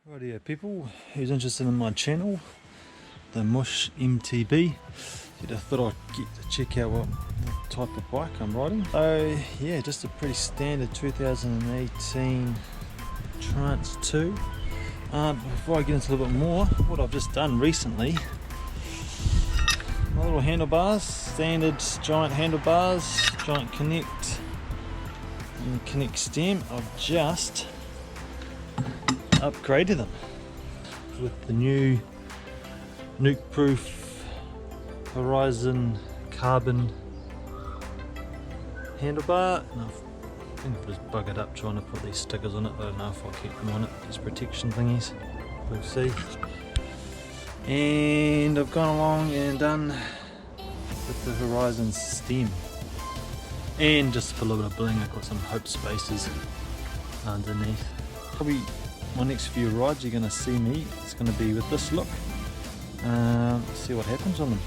Rightio people, who's interested in my channel, the Mush MTB, I thought I'd get to check out what type of bike I'm riding. So yeah, just a pretty standard 2018 Trance 2. Before I get into a little bit more, what I've just done recently, my little handlebars, standard giant handlebars, giant connect and connect stem, I've just upgraded them with the new nuke proof Horizon carbon handlebar, and I think I've just buggered up trying to put these stickers on it. I don't know if I'll keep them on it, these protection thingies, we'll see. And I've gone along and done with the Horizon stem, and just for a little bit of bling I've got some hope spaces underneath. Probably my next few rides you're going to see me, it's going to be with this look. See what happens on them.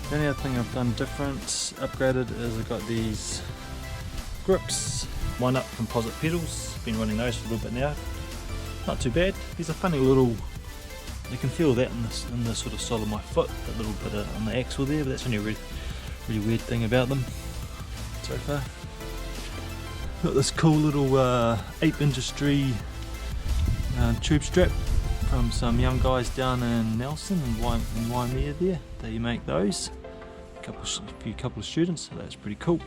The only other thing I've done different, upgraded, is I've got these grips, wind up composite pedals. Been running those for a little bit now. Not too bad. These are funny little, you can feel that in the sort of sole of my foot, that little bit on the axle there, but that's only a really weird thing about them so far. Got this cool little Ape Industry tube strap from some young guys down in Nelson and Waimea there. They make those. A couple of students, so that's pretty cool.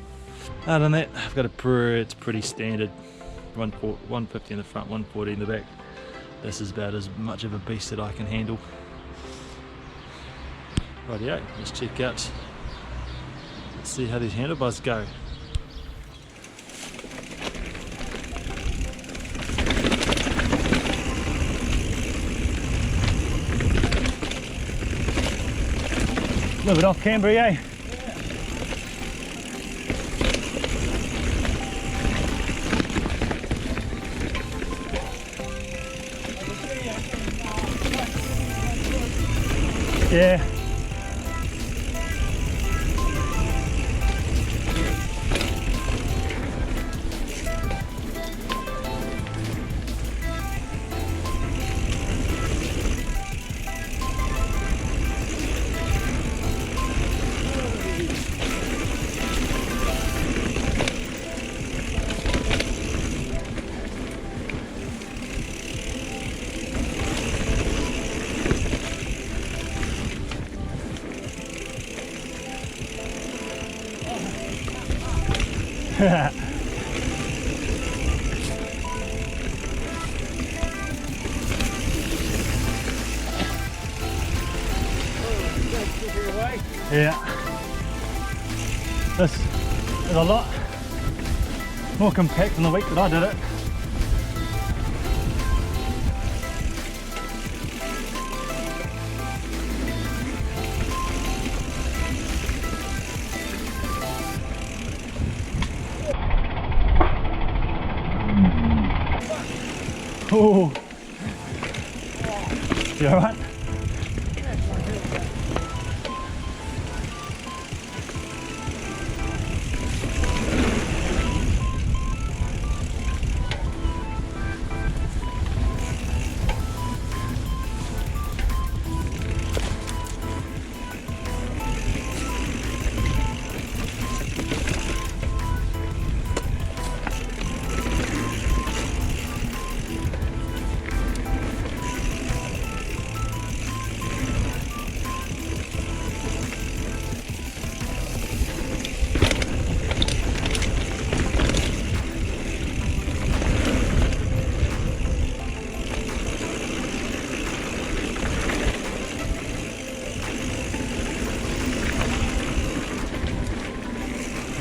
Other than that, I've got it's pretty standard 150 in the front, 140 in the back. This is about as much of a beast that I can handle. Rightio, let's check out, let's see how these handlebars go. A little bit off camber, eh? Yeah. Yeah, this is a lot more compact than the week that I did it. Oh, you alright?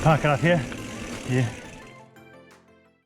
Park it up here. Yeah.